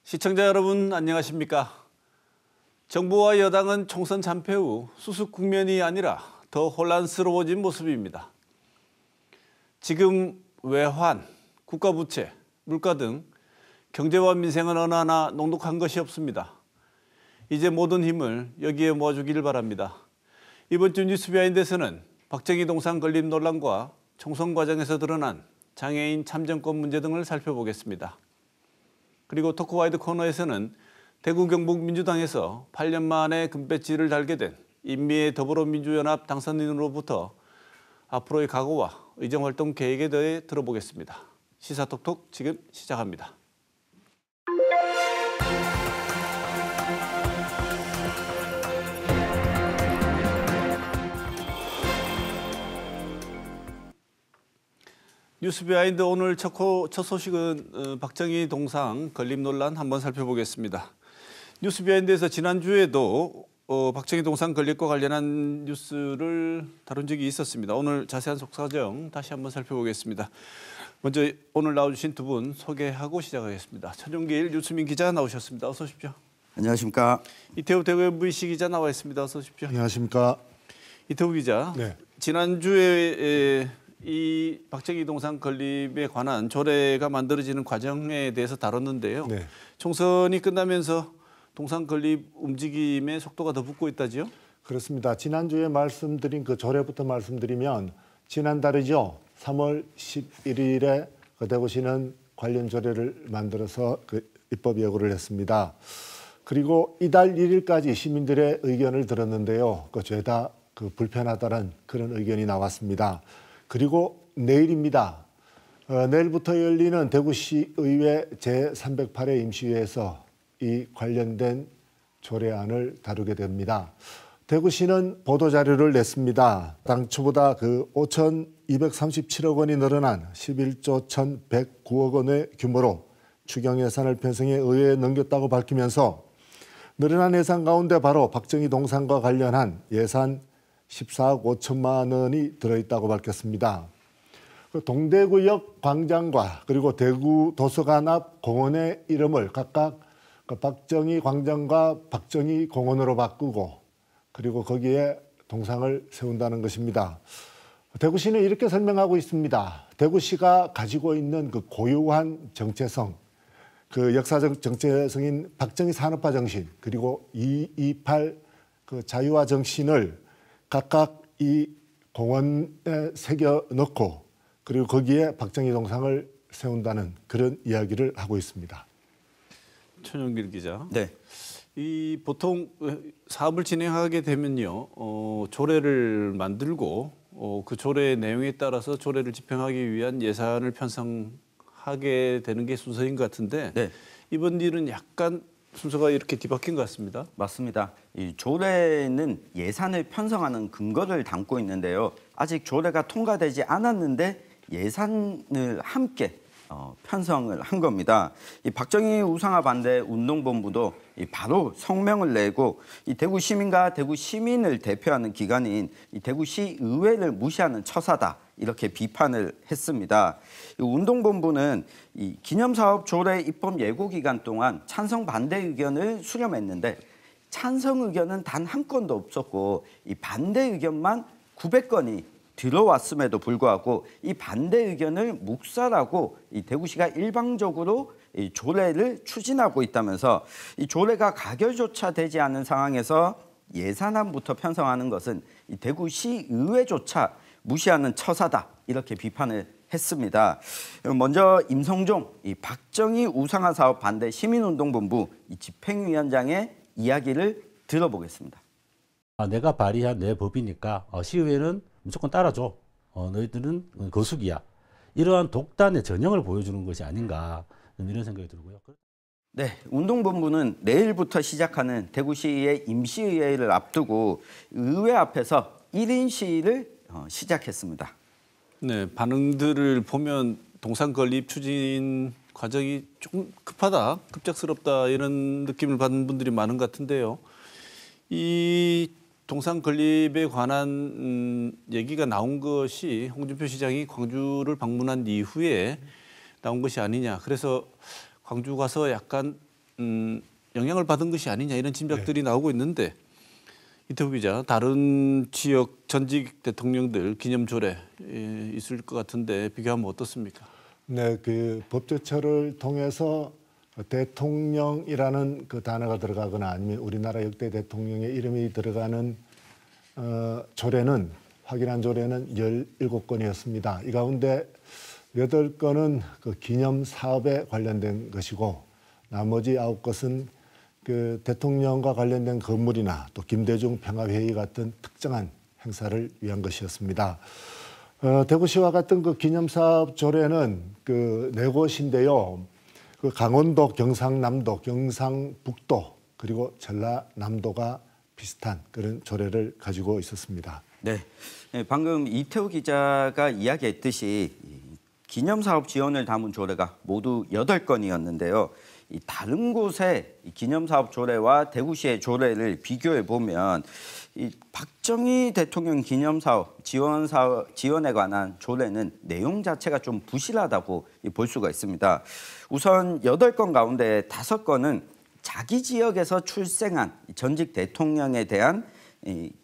시청자 여러분 안녕하십니까? 정부와 여당은 총선 참패 후 수습 국면이 아니라 더 혼란스러워진 모습입니다. 지금 외환, 국가부채, 물가 등 경제와 민생은 어느 하나 녹록한 것이 없습니다. 이제 모든 힘을 여기에 모아주기를 바랍니다. 이번 주 뉴스 비하인드에서는 박정희 동상 건립 논란과 총선 과정에서 드러난 장애인 참정권 문제 등을 살펴보겠습니다. 그리고 토크와이드 코너에서는 대구 경북 민주당에서 8년 만에 금배지를 달게 된 인미의 더불어민주연합 당선인으로부터 앞으로의 각오와 의정활동 계획에 대해 들어보겠습니다. 시사톡톡 지금 시작합니다. 뉴스 비하인드 오늘 첫 소식은 박정희 동상 건립 논란 한번 살펴보겠습니다. 뉴스 비하인드에서 지난주에도 박정희 동상 건립과 관련한 뉴스를 다룬 적이 있었습니다. 오늘 자세한 속사정 다시 한번 살펴보겠습니다. 먼저 오늘 나와주신 두 분 소개하고 시작하겠습니다. 천용길 유수민 기자 나오셨습니다. 어서 오십시오. 안녕하십니까. 이태우 대구 MBC 기자 나와 있습니다. 어서 오십시오. 안녕하십니까. 이태우 기자. 네. 지난주에 이 박정희 동상 건립에 관한 조례가 만들어지는 과정에 대해서 다뤘는데요. 네. 총선이 끝나면서 동상 건립 움직임의 속도가 더 붙고 있다지요? 그렇습니다. 지난주에 말씀드린 그 조례부터 말씀드리면 지난달이죠. 3월 11일에 대구시는 관련 조례를 만들어서 입법 예고를 했습니다. 그리고 이달 1일까지 시민들의 의견을 들었는데요. 죄다 불편하다는 그런 의견이 나왔습니다. 그리고 내일입니다. 내일부터 열리는 대구시의회 제308회 임시회에서 이 관련된 조례안을 다루게 됩니다. 대구시는 보도자료를 냈습니다. 당초보다 5,237억 원이 늘어난 11조 1,109억 원의 규모로 추경 예산을 편성해 의회에 넘겼다고 밝히면서 늘어난 예산 가운데 바로 박정희 동상과 관련한 예산 14억 5천만 원이 들어있다고 밝혔습니다. 동대구역 광장과 그리고 대구 도서관 앞 공원의 이름을 각각 박정희 광장과 박정희 공원으로 바꾸고 그리고 거기에 동상을 세운다는 것입니다. 대구시는 이렇게 설명하고 있습니다. 대구시가 가지고 있는 고유한 정체성, 역사적 정체성인 박정희 산업화 정신 그리고 228 자유화 정신을 각각 이 공원에 새겨 넣고 그리고 거기에 박정희 동상을 세운다는 그런 이야기를 하고 있습니다. 천용길 기자. 네. 이 보통 사업을 진행하게 되면요, 조례를 만들고 그 조례의 내용에 따라서 조례를 집행하기 위한 예산을 편성하게 되는 게 순서인 것 같은데 네. 이번 일은 약간 순서가 이렇게 뒤바뀐 것 같습니다. 맞습니다. 이 조례는 예산을 편성하는 근거를 담고 있는데요. 아직 조례가 통과되지 않았는데 예산을 함께 편성을 한 겁니다. 이 박정희 우상화 반대 운동본부도 바로 성명을 내고 이 대구 시민과 대구 시민을 대표하는 기관인 이 대구시 의회를 무시하는 처사다 이렇게 비판을 했습니다. 이 운동본부는 이 기념사업 조례 입법 예고 기간 동안 찬성 반대 의견을 수렴했는데 찬성 의견은 단 한 건도 없었고 이 반대 의견만 900건이 들어왔음에도 불구하고 이 반대 의견을 묵살하고 이 대구시가 일방적으로 이 조례를 추진하고 있다면서 이 조례가 가결조차 되지 않은 상황에서 예산안부터 편성하는 것은 이 대구시 의회조차 무시하는 처사다 이렇게 비판을 했습니다. 먼저 임성종 이 박정희 우상화 사업 반대 시민운동본부 이 집행위원장의 이야기를 들어보겠습니다. 내가 발의한 내 법이니까 시의회는 무조건 따라줘. 너희들은 거수기야. 이러한 독단의 전형을 보여주는 것이 아닌가 이런 생각이 들고요. 네, 운동본부는 내일부터 시작하는 대구시의 임시의회를 앞두고 의회 앞에서 1인 시위를 시작했습니다. 네, 반응들을 보면 동상 건립 추진 과정이 조금 급하다, 급작스럽다 이런 느낌을 받는 분들이 많은 것 같은데요. 이 동상 건립에 관한 얘기가 나온 것이 홍준표 시장이 광주를 방문한 이후에 나온 것이 아니냐. 그래서 광주 가서 약간 영향을 받은 것이 아니냐 이런 짐작들이 나오고 있는데 이태우 기자, 다른 지역 전직 대통령들 기념 조례 있을 것 같은데 비교하면 어떻습니까? 네, 그 법제처를 통해서 대통령이라는 그 단어가 들어가거나 아니면 우리나라 역대 대통령의 이름이 들어가는 조례는 확인한 조례는 17건이었습니다. 이 가운데 8건은 그 기념 사업에 관련된 것이고 나머지 9것은 그 대통령과 관련된 건물이나 또 김대중 평화회의 같은 특정한 행사를 위한 것이었습니다. 대구시와 같은 그 기념사업 조례는 그 4곳인데요. 그 강원도, 경상남도, 경상북도 그리고 전라남도가 비슷한 그런 조례를 가지고 있었습니다. 네, 방금 이태우 기자가 이야기했듯이 기념사업 지원을 담은 조례가 모두 8건이었는데요. 이 다른 곳의 기념사업 조례와 대구시의 조례를 비교해 보면 이 박정희 대통령 기념사업 지원에 관한 조례는 내용 자체가 좀 부실하다고 볼 수가 있습니다. 우선 8건 가운데 5건은 자기 지역에서 출생한 전직 대통령에 대한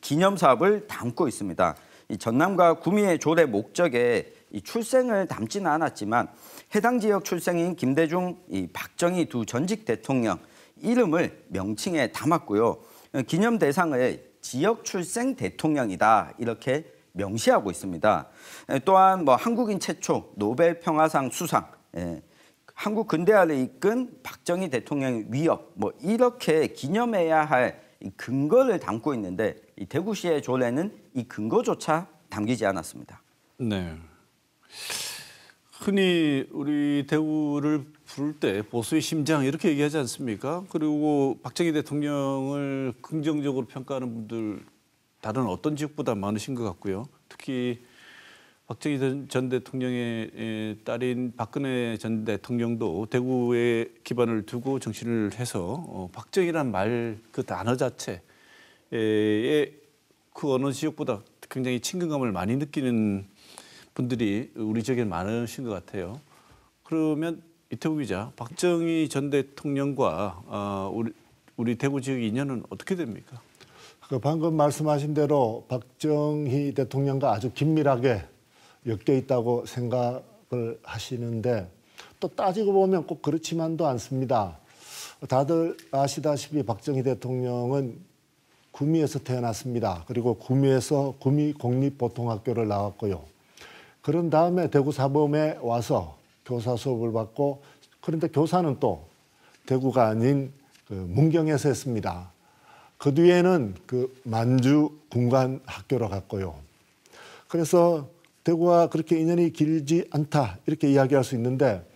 기념사업을 담고 있습니다. 이 전남과 구미의 조례 목적에 이 출생을 담지는 않았지만 해당 지역 출생인 김대중, 박정희 두 전직 대통령 이름을 명칭에 담았고요. 기념 대상을 지역 출생 대통령이다 이렇게 명시하고 있습니다. 또한 한국인 최초 노벨 평화상 수상, 한국 근대화를 이끈 박정희 대통령의 위협 이렇게 기념해야 할 근거를 담고 있는데 이 대구시의 조례는 이 근거조차 담기지 않았습니다. 네. 흔히 우리 대구를 부를 때 보수의 심장 이렇게 얘기하지 않습니까? 그리고 박정희 대통령을 긍정적으로 평가하는 분들 다른 어떤 지역보다 많으신 것 같고요. 특히 박정희 전 대통령의 딸인 박근혜 전 대통령도 대구에 기반을 두고 정신을 해서 박정희란 말 그 단어 자체에 그 어느 지역보다 굉장히 친근감을 많이 느끼는 분들이 우리 지역에 많으신 것 같아요. 그러면 이태우 기자, 박정희 전 대통령과 우리 대구 지역 인연은 어떻게 됩니까? 그 방금 말씀하신 대로 박정희 대통령과 아주 긴밀하게 엮여 있다고 생각을 하시는데 또 따지고 보면 꼭 그렇지만도 않습니다. 다들 아시다시피 박정희 대통령은 구미에서 태어났습니다. 그리고 구미에서 구미 공립보통학교를 나왔고요. 그런 다음에 대구 사범에 와서 교사 수업을 받고 그런데 교사는 또 대구가 아닌 그 문경에서 했습니다. 그 뒤에는 그 만주 군관학교로 갔고요. 그래서 대구와 그렇게 인연이 길지 않다 이렇게 이야기할 수 있는데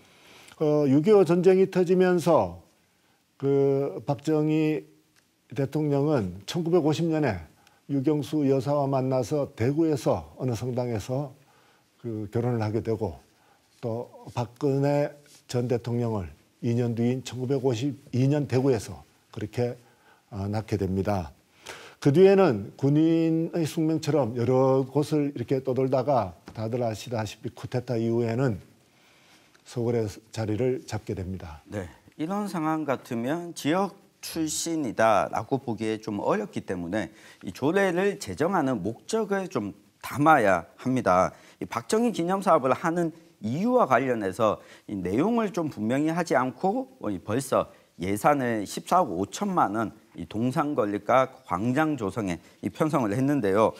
6.25 전쟁이 터지면서 그 박정희 대통령은 1950년에 유경수 여사와 만나서 대구에서 어느 성당에서 그 결혼을 하게 되고 또 박근혜 전 대통령을 2년 뒤인 1952년 대구에서 그렇게 낳게 됩니다. 그 뒤에는 군인의 숙명처럼 여러 곳을 이렇게 떠돌다가 다들 아시다시피 쿠데타 이후에는 서울에 자리를 잡게 됩니다. 네, 이런 상황 같으면 지역 출신이다라고 보기에 좀 어렵기 때문에 이 조례를 제정하는 목적을 좀 담아야 합니다. 이 박정희 기념 사업을 하는 이유와 관련해서 이 내용을 좀 분명히 하지 않고 벌써 예산을 14억 5천만 원 이 동상 건립과 광장 조성에 이 편성을 했는데요.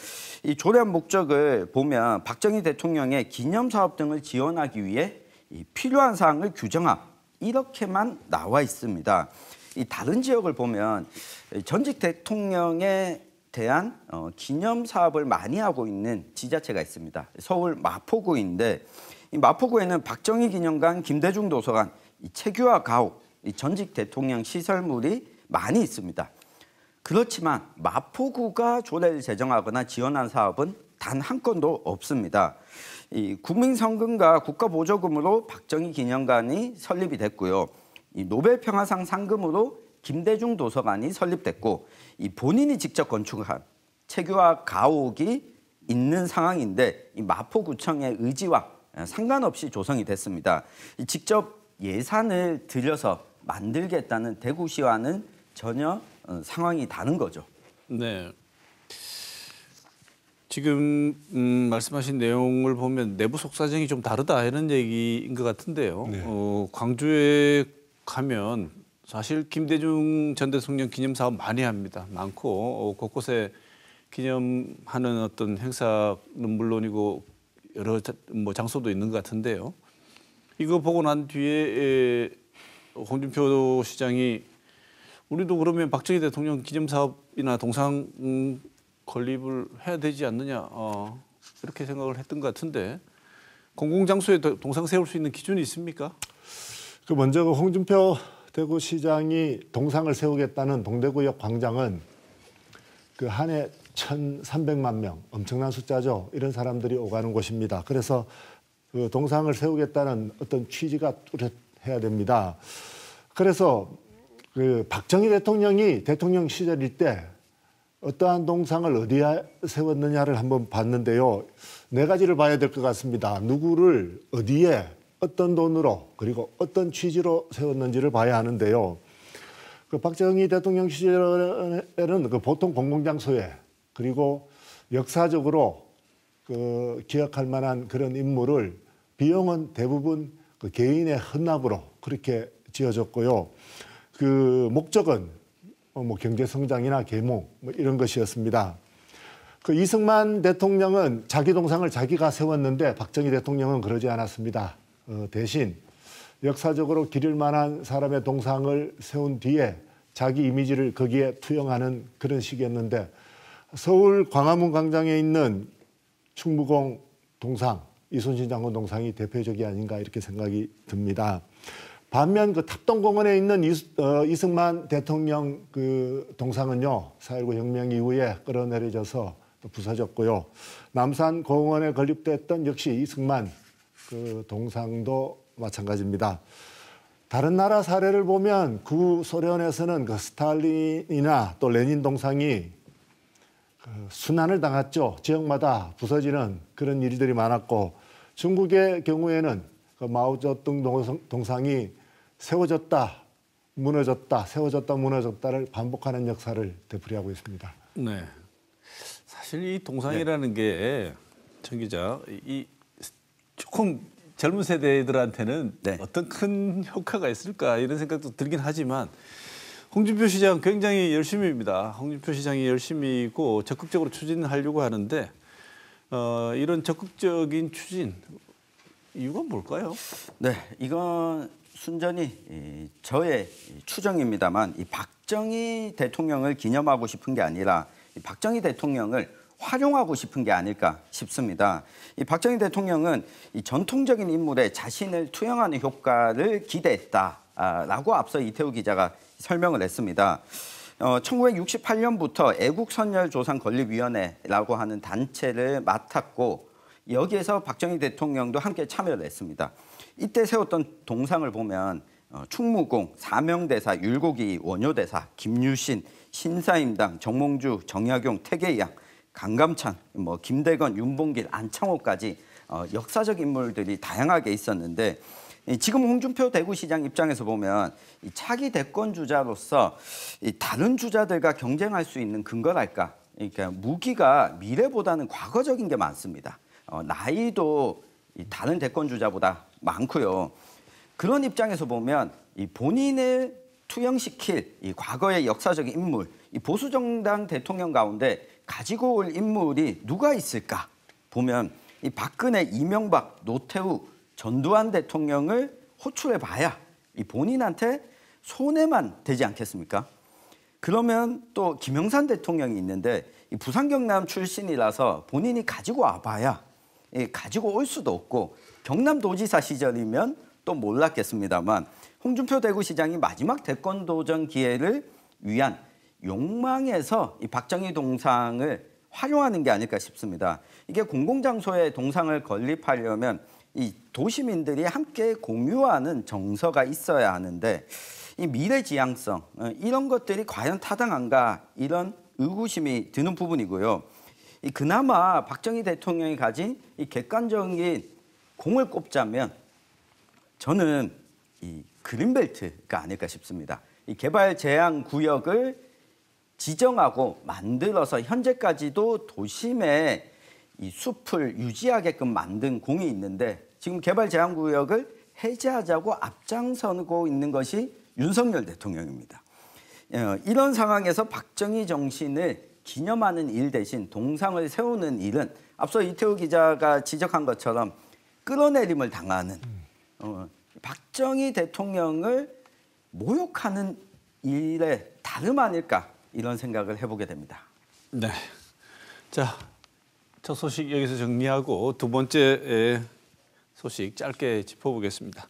이 조례안 목적을 보면 박정희 대통령의 기념 사업 등을 지원하기 위해 이 필요한 사항을 규정함 이렇게만 나와 있습니다. 이 다른 지역을 보면 전직 대통령에 대한 기념 사업을 많이 하고 있는 지자체가 있습니다. 서울 마포구인데 이 마포구에는 박정희 기념관, 김대중 도서관, 이 체규화 가옥, 이 전직 대통령 시설물이 많이 있습니다. 그렇지만 마포구가 조례를 제정하거나 지원한 사업은 단 한 건도 없습니다. 이 국민성금과 국가보조금으로 박정희 기념관이 설립이 됐고요. 이 노벨 평화상 상금으로 김대중 도서관이 설립됐고 이 본인이 직접 건축한 체규화 가옥이 있는 상황인데 이 마포구청의 의지와 상관없이 조성이 됐습니다. 직접 예산을 들여서 만들겠다는 대구시와는 전혀 상황이 다른 거죠. 네. 지금 말씀하신 내용을 보면 내부 속사정이 좀 다르다 이런 얘기인 것 같은데요. 네. 광주에 가면 사실 김대중 전 대통령 기념 사업 많이 합니다. 많고 곳곳에 기념하는 어떤 행사는 물론이고 여러 장소도 있는 것 같은데요. 이거 보고 난 뒤에 홍준표 시장이 우리도 그러면 박정희 대통령 기념 사업이나 동상 건립을 해야 되지 않느냐 이렇게 생각을 했던 것 같은데 공공장소에 동상 세울 수 있는 기준이 있습니까? 그 먼저 그 홍준표 대구시장이 동상을 세우겠다는 동대구역 광장은 그 한 해 1,300만 명, 엄청난 숫자죠. 이런 사람들이 오가는 곳입니다. 그래서 그 동상을 세우겠다는 어떤 취지가 뚜렷해야 됩니다. 그래서 그 박정희 대통령이 대통령 시절일 때 어떠한 동상을 어디에 세웠느냐를 한번 봤는데요. 네 가지를 봐야 될 것 같습니다. 누구를 어디에 어떤 돈으로 그리고 어떤 취지로 세웠는지를 봐야 하는데요. 그 박정희 대통령 시절에는 그 보통 공공장소에 그리고 역사적으로 그 기억할 만한 그런 인물을 비용은 대부분 그 개인의 헌납으로 그렇게 지어졌고요. 그 목적은 뭐 경제 성장이나 계몽 뭐 이런 것이었습니다. 그 이승만 대통령은 자기 동상을 자기가 세웠는데 박정희 대통령은 그러지 않았습니다. 대신 역사적으로 기릴 만한 사람의 동상을 세운 뒤에 자기 이미지를 거기에 투영하는 그런 식이었는데 서울 광화문 광장에 있는 충무공 동상, 이순신 장군 동상이 대표적이 아닌가 이렇게 생각이 듭니다. 반면 그 탑동공원에 있는 이승만 대통령 그 동상은요, 4.19 혁명 이후에 끌어내려져서 또 부서졌고요. 남산공원에 건립됐던 역시 이승만 그 동상도 마찬가지입니다. 다른 나라 사례를 보면 구소련에서는 그 스탈린이나 또 레닌 동상이 그 순환을 당했죠. 지역마다 부서지는 그런 일들이 많았고 중국의 경우에는 그 마오쩌둥 동상이 세워졌다, 무너졌다, 세워졌다, 무너졌다를 반복하는 역사를 되풀이하고 있습니다. 네. 사실 이 동상이라는 게 정 기자, 이 조금 젊은 세대들한테는 네. 어떤 큰 효과가 있을까 이런 생각도 들긴 하지만 홍준표 시장 굉장히 열심히입니다. 홍준표 시장이 열심히고 적극적으로 추진하려고 하는데 이런 적극적인 추진 이유가 뭘까요? 네, 이건 순전히 저의 추정입니다만 이 박정희 대통령을 기념하고 싶은 게 아니라 이 박정희 대통령을 활용하고 싶은 게 아닐까 싶습니다. 이 박정희 대통령은 이 전통적인 인물에 자신을 투영하는 효과를 기대했다라고 앞서 이태우 기자가 설명을 했습니다. 1968년부터 애국선열조상건립위원회라고 하는 단체를 맡았고 여기에서 박정희 대통령도 함께 참여를 했습니다. 이때 세웠던 동상을 보면 충무공, 사명대사, 율곡이 원효대사, 김유신, 신사임당, 정몽주, 정약용, 태계양, 강감찬, 김대건, 윤봉길, 안창호까지 역사적 인물들이 다양하게 있었는데 지금 홍준표 대구시장 입장에서 보면 이 차기 대권 주자로서 이 다른 주자들과 경쟁할 수 있는 근거랄까? 그러니까 무기가 미래보다는 과거적인 게 많습니다. 나이도 이 다른 대권 주자보다 많고요. 그런 입장에서 보면 이 본인을 투영시킬 이 과거의 역사적인 인물, 이 보수정당 대통령 가운데 가지고 올 인물이 누가 있을까 보면 이 박근혜, 이명박, 노태우, 전두환 대통령을 호출해 봐야 이 본인한테 손해만 되지 않겠습니까? 그러면 또 김영삼 대통령이 있는데 이 부산 경남 출신이라서 본인이 가지고 와봐야 가지고 올 수도 없고 경남도지사 시절이면 또 몰랐겠습니다만 홍준표 대구시장이 마지막 대권 도전 기회를 위한 욕망에서 이 박정희 동상을 활용하는 게 아닐까 싶습니다. 이게 공공장소에 동상을 건립하려면 이 도시민들이 함께 공유하는 정서가 있어야 하는데 이 미래지향성 이런 것들이 과연 타당한가 이런 의구심이 드는 부분이고요. 그나마 박정희 대통령이 가진 이 객관적인 공을 꼽자면 저는 이 그린벨트가 아닐까 싶습니다. 이 개발 제한 구역을 지정하고 만들어서 현재까지도 도심에 이 숲을 유지하게끔 만든 공이 있는데 지금 개발 제한 구역을 해제하자고 앞장서고 있는 것이 윤석열 대통령입니다. 이런 상황에서 박정희 정신을 기념하는 일 대신 동상을 세우는 일은 앞서 이태우 기자가 지적한 것처럼 끌어내림을 당하는 박정희 대통령을 모욕하는 일에 다름 아닐까 이런 생각을 해보게 됩니다. 네. 자, 첫 소식 여기서 정리하고 두 번째 소식 짧게 짚어보겠습니다.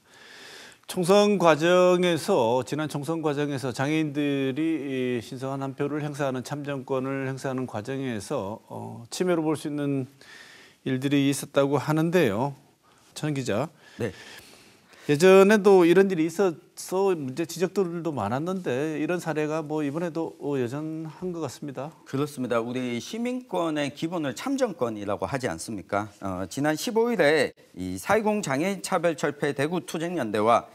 총선 과정에서 지난 총선 과정에서 장애인들이 신성한 한 표를 행사하는 참정권을 행사하는 과정에서 침해로 볼 수 있는 일들이 있었다고 하는데요. 천 기자. 네. 예전에도 이런 일이 있어서 문제 지적들도 많았는데 이런 사례가 뭐 이번에도 여전한 것 같습니다. 그렇습니다. 우리 시민권의 기본을 참정권이라고 하지 않습니까? 지난 15일에 이 4.20 장애인 차별철폐 대구투쟁연대와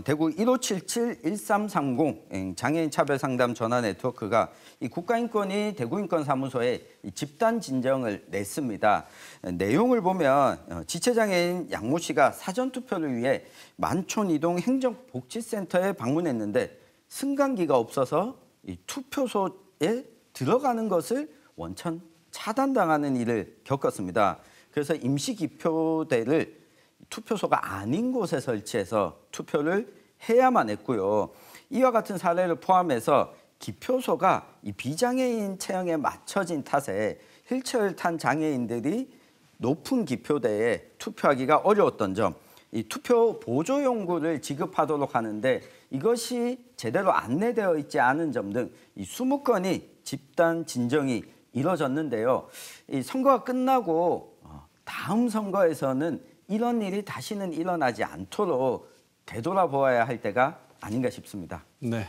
대구 1577-1330 장애인 차별상담 전화 네트워크가 이 국가인권위 대구인권사무소에 집단 진정을 냈습니다. 내용을 보면 지체장애인 양모 씨가 사전투표를 위해 만촌이동 행정복지센터에 방문했는데 승강기가 없어서 이 투표소에 들어가는 것을 원천 차단당하는 일을 겪었습니다. 그래서 임시기표대를 투표소가 아닌 곳에 설치해서 투표를 해야만 했고요. 이와 같은 사례를 포함해서 기표소가 이 비장애인 체형에 맞춰진 탓에 휠체어를 탄 장애인들이 높은 기표대에 투표하기가 어려웠던 점, 이 투표 보조용구를 지급하도록 하는데 이것이 제대로 안내되어 있지 않은 점 등 이 20건이 집단 진정이 이뤄졌는데요. 이 선거가 끝나고 다음 선거에서는 이런 일이 다시는 일어나지 않도록 되돌아보아야 할 때가 아닌가 싶습니다. 네.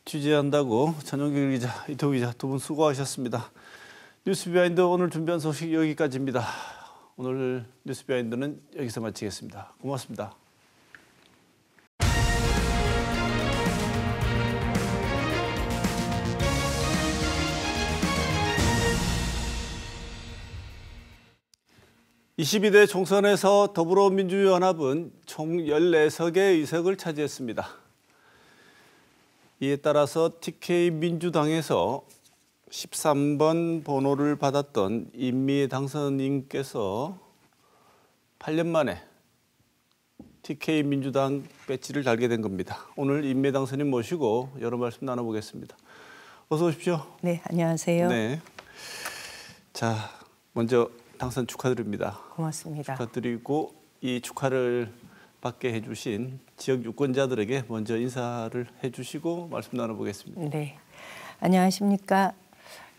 취재한다고 전용길 기자, 이태우 기자 두 분 수고하셨습니다. 뉴스비하인드 오늘 준비한 소식 여기까지입니다. 오늘 뉴스비하인드는 여기서 마치겠습니다. 고맙습니다. (22대) 총선에서 더불어민주연합은 총 14석의 의석을 차지했습니다. 이에 따라서 TK 민주당에서 13번 번호를 받았던 임미애 당선인께서 8년 만에 TK 민주당 배지를 달게 된 겁니다. 오늘 임미애 당선인 모시고 여러 말씀 나눠보겠습니다. 어서 오십시오. 네, 안녕하세요. 네. 자, 먼저 당선 축하드립니다. 고맙습니다. 축하드리고 이 축하를 받게 해주신 지역 유권자들에게 먼저 인사를 해주시고 말씀 나눠보겠습니다. 네, 안녕하십니까.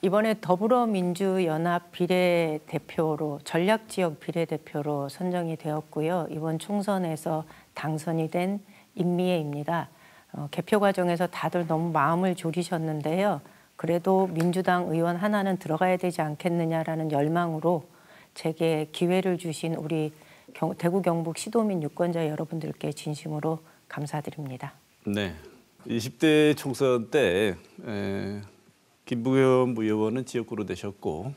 이번에 더불어민주연합 비례대표로 전략지역 비례대표로 선정이 되었고요. 이번 총선에서 당선이 된 임미애입니다. 개표 과정에서 다들 너무 마음을 졸이셨는데요. 그래도 민주당 의원 하나는 들어가야 되지 않겠느냐라는 열망으로 제게 기회를 주신 우리 대구 경북 시도민 유권자 여러분들께 진심으로 감사드립니다. 네, 20대 총선 때 김부겸 의원은 지역구로 되셨고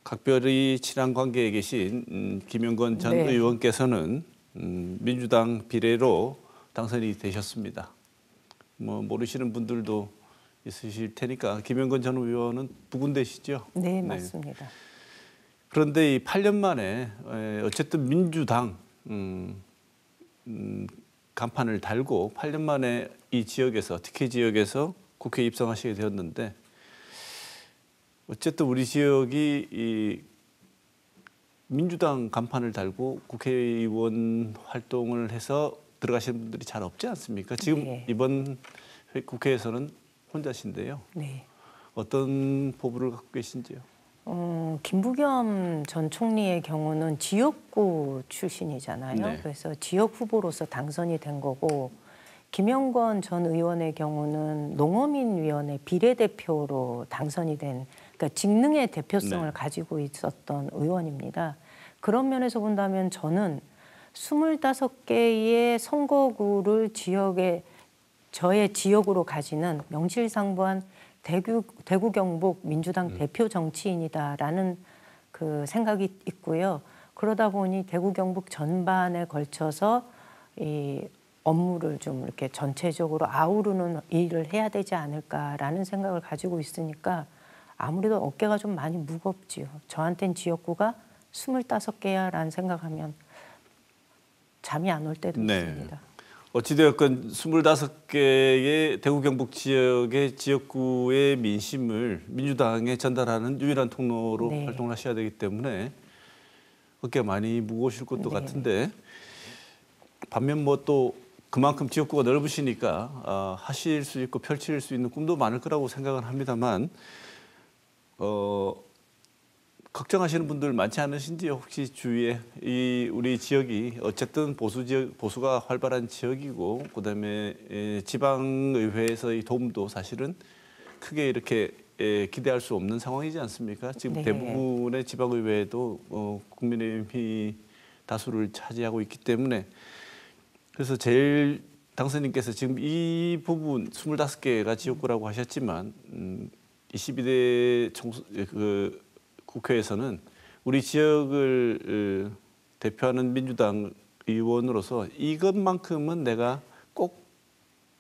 각별히 친한 관계에 계신 김영건 전 네. 의원께서는 민주당 비례로 당선이 되셨습니다. 뭐 모르시는 분들도 있으실 테니까 김영건 전 의원은 부군되시죠? 네, 맞습니다. 그런데 이 8년 만에 어쨌든 민주당 간판을 달고 8년 만에 이 지역에서 TK 지역에서 국회에 입성하시게 되었는데 어쨌든 우리 지역이 이 민주당 간판을 달고 국회의원 활동을 해서 들어가시는 분들이 잘 없지 않습니까? 지금 네. 이번 국회에서는 혼자신데요. 네. 어떤 포부를 갖고 계신지요? 김부겸 전 총리의 경우는 지역구 출신이잖아요. 네. 그래서 지역 후보로서 당선이 된 거고 김영건 전 의원의 경우는 농어민위원회 비례대표로 당선이 된 그러니까 직능의 대표성을 네. 가지고 있었던 의원입니다. 그런 면에서 본다면 저는 25개의 선거구를 저의 지역으로 가지는 명실상부한 대구 경북 민주당 대표 정치인이다라는 그 생각이 있고요. 그러다 보니 대구 경북 전반에 걸쳐서 이 업무를 좀 이렇게 전체적으로 아우르는 일을 해야 되지 않을까라는 생각을 가지고 있으니까 아무래도 어깨가 좀 많이 무겁지요. 저한텐 지역구가 25개야라는 생각하면 잠이 안 올 때도 있습니다. 어찌되었건 25개의 대구 경북 지역의 지역구의 민심을 민주당에 전달하는 유일한 통로로 네. 활동을 하셔야 되기 때문에 어깨가 많이 무거우실 것도 같은데 반면 뭐 또 그만큼 지역구가 넓으시니까 하실 수 있고 펼칠 수 있는 꿈도 많을 거라고 생각은 합니다만 걱정하시는 분들 많지 않으신지 혹시 주위에 우리 지역이 어쨌든 보수가 활발한 지역이고 그다음에 지방의회에서의 도움도 사실은 크게 이렇게 기대할 수 없는 상황이지 않습니까? 지금 네. 대부분의 지방의회도 국민의힘이 다수를 차지하고 있기 때문에 그래서 제일 당선인께서 지금 이 부분 25개가 지역구라고 하셨지만 22대 국회에서는 우리 지역을 대표하는 민주당 의원으로서 이것만큼은 내가 꼭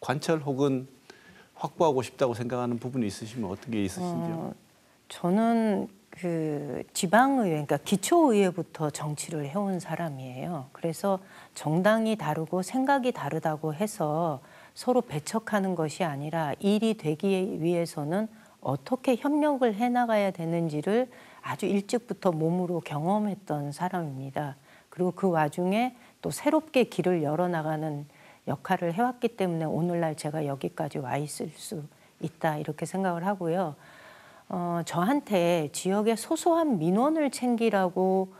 관철 혹은 확보하고 싶다고 생각하는 부분이 있으시면 어떤 게 있으신지요? 저는 그 지방의회, 그러니까 기초의회부터 정치를 해온 사람이에요. 그래서 정당이 다르고 생각이 다르다고 해서 서로 배척하는 것이 아니라 일이 되기 위해서는 어떻게 협력을 해나가야 되는지를 아주 일찍부터 몸으로 경험했던 사람입니다. 그리고 그 와중에 또 새롭게 길을 열어나가는 역할을 해왔기 때문에 오늘날 제가 여기까지 와 있을 수 있다 이렇게 생각을 하고요. 저한테 지역의 소소한 민원을 챙기라고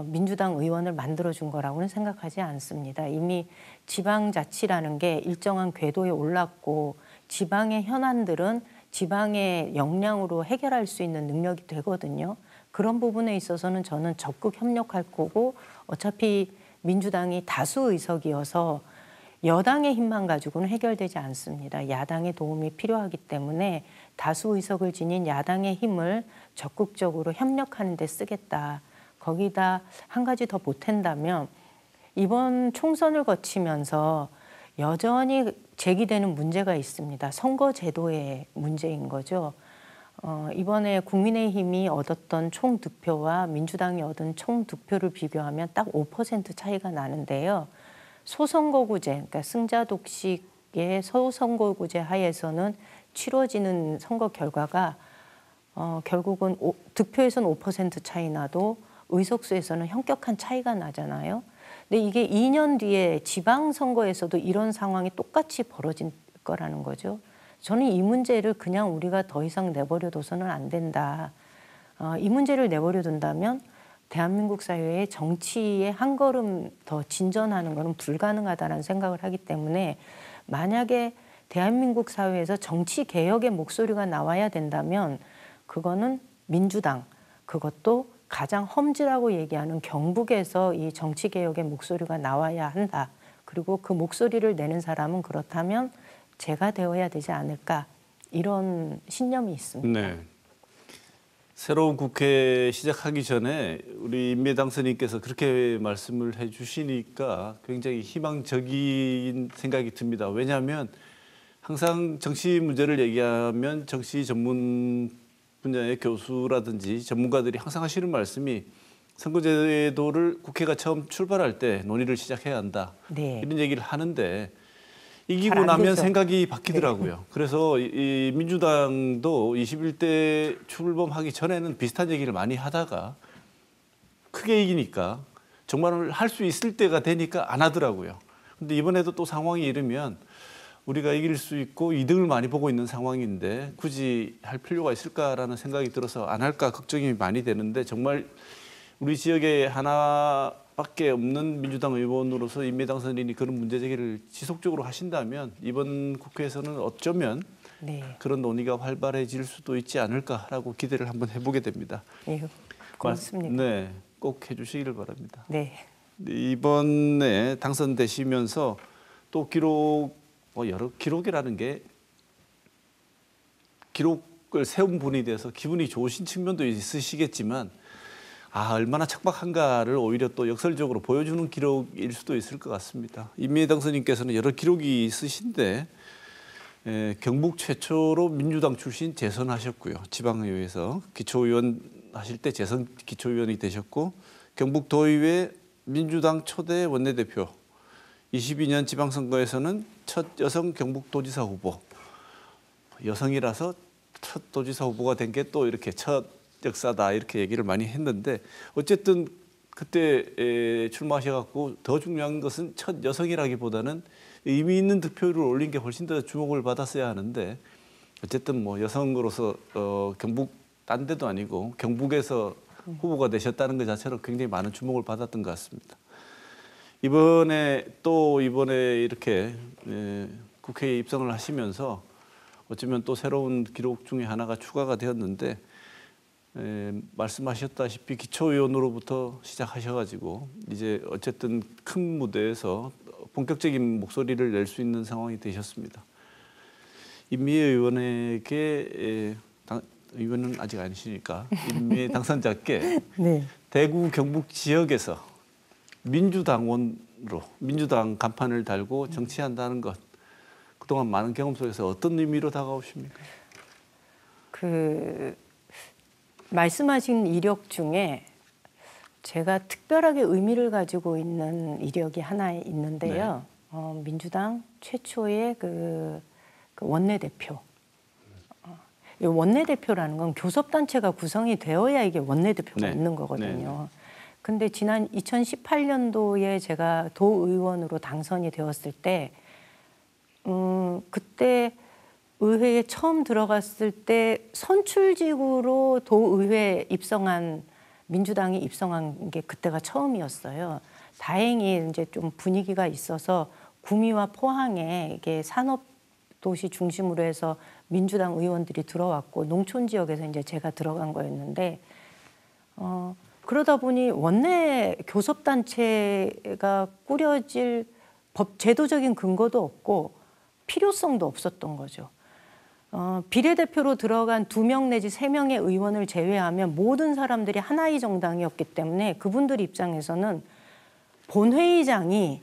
민주당 의원을 만들어준 거라고는 생각하지 않습니다. 이미 지방자치라는 게 일정한 궤도에 올랐고 지방의 현안들은 지방의 역량으로 해결할 수 있는 능력이 되거든요. 그런 부분에 있어서는 저는 적극 협력할 거고 어차피 민주당이 다수 의석이어서 여당의 힘만 가지고는 해결되지 않습니다. 야당의 도움이 필요하기 때문에 다수 의석을 지닌 야당의 힘을 적극적으로 협력하는 데 쓰겠다. 거기다 한 가지 더 보탠다면 이번 총선을 거치면서 여전히 제기되는 문제가 있습니다. 선거제도의 문제인 거죠. 이번에 국민의힘이 얻었던 총득표와 민주당이 얻은 총득표를 비교하면 딱 5% 차이가 나는데요. 소선거구제, 그러니까 승자 독식의 소선거구제 하에서는 치러지는 선거 결과가 결국은 득표에서는 5% 차이 나도 의석수에서는 현격한 차이가 나잖아요. 근데 이게 2년 뒤에 지방선거에서도 이런 상황이 똑같이 벌어질 거라는 거죠. 저는 이 문제를 그냥 우리가 더 이상 내버려둬서는 안 된다. 이 문제를 내버려둔다면 대한민국 사회의 정치에 한 걸음 더 진전하는 것은 불가능하다는 생각을 하기 때문에 만약에 대한민국 사회에서 정치 개혁의 목소리가 나와야 된다면 그거는 민주당, 그것도 가장 험지라고 얘기하는 경북에서 이 정치 개혁의 목소리가 나와야 한다. 그리고 그 목소리를 내는 사람은 그렇다면 제가 되어야 되지 않을까 이런 신념이 있습니다. 네. 새로운 국회 시작하기 전에 우리 임미당 선생님께서 그렇게 말씀을 해주시니까 굉장히 희망적인 생각이 듭니다. 왜냐하면 항상 정치 문제를 얘기하면 정치 전문 분야의 교수라든지 전문가들이 항상 하시는 말씀이 선거제도를 국회가 처음 출발할 때 논의를 시작해야 한다. 네. 이런 얘기를 하는데 이기고 잘안 나면 되죠. 생각이 바뀌더라고요. 그래서 이 민주당도 21대 출범하기 전에는 비슷한 얘기를 많이 하다가 크게 이기니까 정말 할 수 있을 때가 되니까 안 하더라고요. 근데 이번에도 또 상황이 이르면 우리가 이길 수 있고 이득을 많이 보고 있는 상황인데 굳이 할 필요가 있을까라는 생각이 들어서 안 할까 걱정이 많이 되는데 정말 우리 지역에 하나밖에 없는 민주당 의원으로서 임미당 선생님이 그런 문제 제기를 지속적으로 하신다면 이번 국회에서는 어쩌면 네. 그런 논의가 활발해질 수도 있지 않을까라고 기대를 한번 해보게 됩니다. 예, 고맙습니다. 네, 꼭 해주시기를 바랍니다. 네. 이번에 당선되시면서 또 여러 기록이라는 게 기록을 세운 분이 돼서 기분이 좋으신 측면도 있으시겠지만 얼마나 척박한가를 오히려 또 역설적으로 보여주는 기록일 수도 있을 것 같습니다. 임미애 당선인께서는 여러 기록이 있으신데 경북 최초로 민주당 출신 재선하셨고요. 지방의회에서 기초의원 하실 때 재선 기초의원이 되셨고 경북도의회 민주당 초대 원내대표 22년 지방선거에서는 첫 여성 경북도지사 후보 여성이라서 첫 도지사 후보가 된 게 또 이렇게 첫 역사다 이렇게 얘기를 많이 했는데 어쨌든 그때 출마하셔갖고 더 중요한 것은 첫 여성이라기보다는 의미 있는 득표율을 올린 게 훨씬 더 주목을 받았어야 하는데 어쨌든 뭐 여성으로서 경북 딴 데도 아니고 경북에서 후보가 되셨다는 것 자체로 굉장히 많은 주목을 받았던 것 같습니다. 이번에 이렇게 국회에 입성을 하시면서 어쩌면 또 새로운 기록 중에 하나가 추가가 되었는데 말씀하셨다시피 기초의원으로부터 시작하셔가지고 이제 어쨌든 큰 무대에서 본격적인 목소리를 낼 수 있는 상황이 되셨습니다. 임미애 의원에게 의원은 아직 아니시니까 임미애 당선자께 네. 대구 경북 지역에서 민주당원으로 민주당 간판을 달고 정치한다는 것 그동안 많은 경험 속에서 어떤 의미로 다가오십니까? 말씀하신 이력 중에 제가 특별하게 의미를 가지고 있는 이력이 하나 있는데요. 민주당 최초의 그 원내대표. 이 원내대표라는 건 교섭단체가 구성이 되어야 이게 원내대표가 있는 거거든요. 근데 지난 2018년도에 제가 도의원으로 당선이 되었을 때 그때 의회에 처음 들어갔을 때 선출직으로 도의회 입성한 민주당이 입성한 게 그때가 처음이었어요. 다행히 이제 좀 분위기가 있어서 구미와 포항에 이게 산업 도시 중심으로 해서 민주당 의원들이 들어왔고 농촌 지역에서 이제 제가 들어간 거였는데 그러다 보니 원내 교섭단체가 꾸려질 제도적인 근거도 없고 필요성도 없었던 거죠. 비례대표로 들어간 2명 내지 3명의 의원을 제외하면 모든 사람들이 하나의 정당이었기 때문에 그분들 입장에서는 본회의장이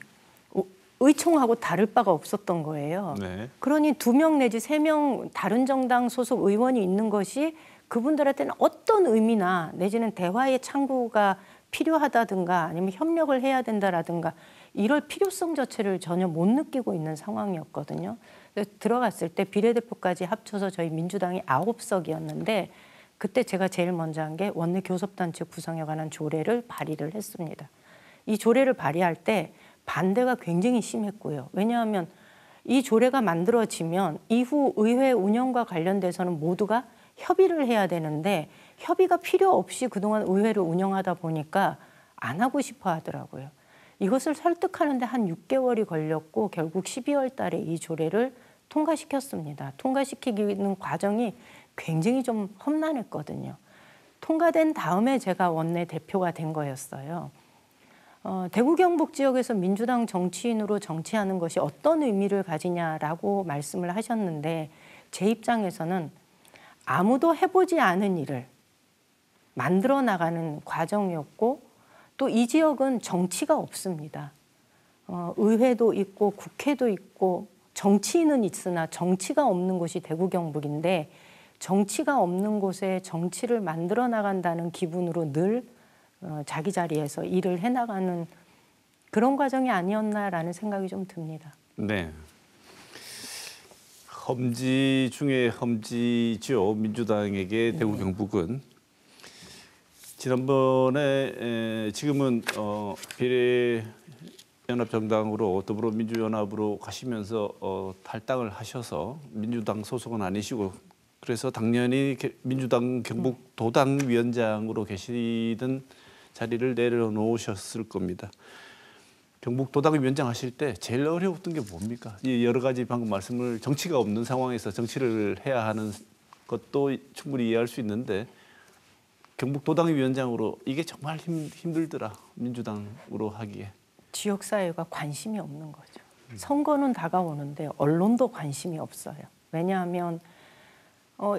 의총하고 다를 바가 없었던 거예요. 그러니 2명 내지 3명 다른 정당 소속 의원이 있는 것이 그분들한테는 어떤 의미나 내지는 대화의 창구가 필요하다든가 아니면 협력을 해야 된다라든가 이럴 필요성 자체를 전혀 못 느끼고 있는 상황이었거든요. 들어갔을 때 비례대표까지 합쳐서 저희 민주당이 9석이었는데 그때 제가 제일 먼저 한 게 원내 교섭단체 구성에 관한 조례를 발의를 했습니다. 이 조례를 발의할 때 반대가 굉장히 심했고요. 왜냐하면 이 조례가 만들어지면 이후 의회 운영과 관련돼서는 모두가 협의를 해야 되는데 협의가 필요 없이 그동안 의회를 운영하다 보니까 안 하고 싶어 하더라고요. 이것을 설득하는데 한 6개월이 걸렸고 결국 12월 달에 이 조례를 통과시켰습니다. 통과시키는 과정이 굉장히 좀 험난했거든요. 통과된 다음에 제가 원내대표가 된 거였어요. 대구 경북 지역에서 민주당 정치인으로 정치하는 것이 어떤 의미를 가지냐라고 말씀을 하셨는데 제 입장에서는 아무도 해보지 않은 일을 만들어 나가는 과정이었고 또 이 지역은 정치가 없습니다. 의회도 있고 국회도 있고 정치인은 있으나 정치가 없는 곳이 대구 경북인데 정치가 없는 곳에 정치를 만들어 나간다는 기분으로 늘 자기 자리에서 일을 해나가는 그런 과정이 아니었나라는 생각이 좀 듭니다. 네. 험지 중에 험지죠. 민주당에게 대구 경북은. 지난번에 지금은 비례연합정당으로 더불어민주연합으로 가시면서 탈당을 하셔서 민주당 소속은 아니시고 그래서 당연히 민주당 경북 도당위원장으로 계시던 자리를 내려놓으셨을 겁니다. 경북 도당위원장 하실 때 제일 어려웠던 게 뭡니까? 여러 가지 방금 말씀을 정치가 없는 상황에서 정치를 해야 하는 것도 충분히 이해할 수 있는데 경북도당위원장으로 이게 정말 힘들더라. 민주당으로 하기에. 지역사회가 관심이 없는 거죠. 선거는 다가오는데 언론도 관심이 없어요. 왜냐하면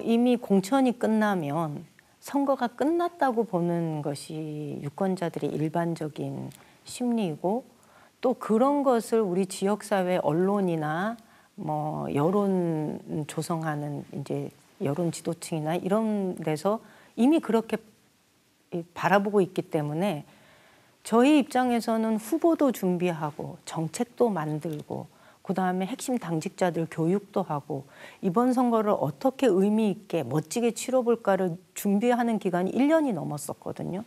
이미 공천이 끝나면 선거가 끝났다고 보는 것이 유권자들의 일반적인 심리이고 또 그런 것을 우리 지역사회 언론이나 뭐 여론 조성하는 이제 여론 지도층이나 이런 데서 이미 그렇게 바라보고 있기 때문에 저희 입장에서는 후보도 준비하고 정책도 만들고 그다음에 핵심 당직자들 교육도 하고 이번 선거를 어떻게 의미 있게 멋지게 치러볼까를 준비하는 기간이 1년이 넘었었거든요.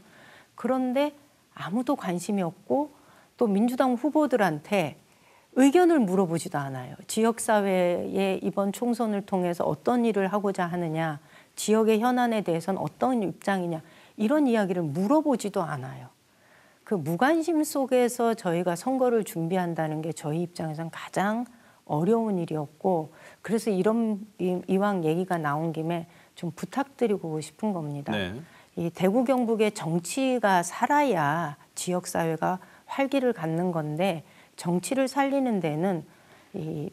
그런데 아무도 관심이 없고 또 민주당 후보들한테 의견을 물어보지도 않아요. 지역사회에 이번 총선을 통해서 어떤 일을 하고자 하느냐, 지역의 현안에 대해서는 어떤 입장이냐 이런 이야기를 물어보지도 않아요. 그 무관심 속에서 저희가 선거를 준비한다는 게 저희 입장에서는 가장 어려운 일이었고 그래서 이왕 얘기가 나온 김에 좀 부탁드리고 싶은 겁니다. 네. 이 대구 경북의 정치가 살아야 지역사회가 활기를 갖는 건데 정치를 살리는 데는 이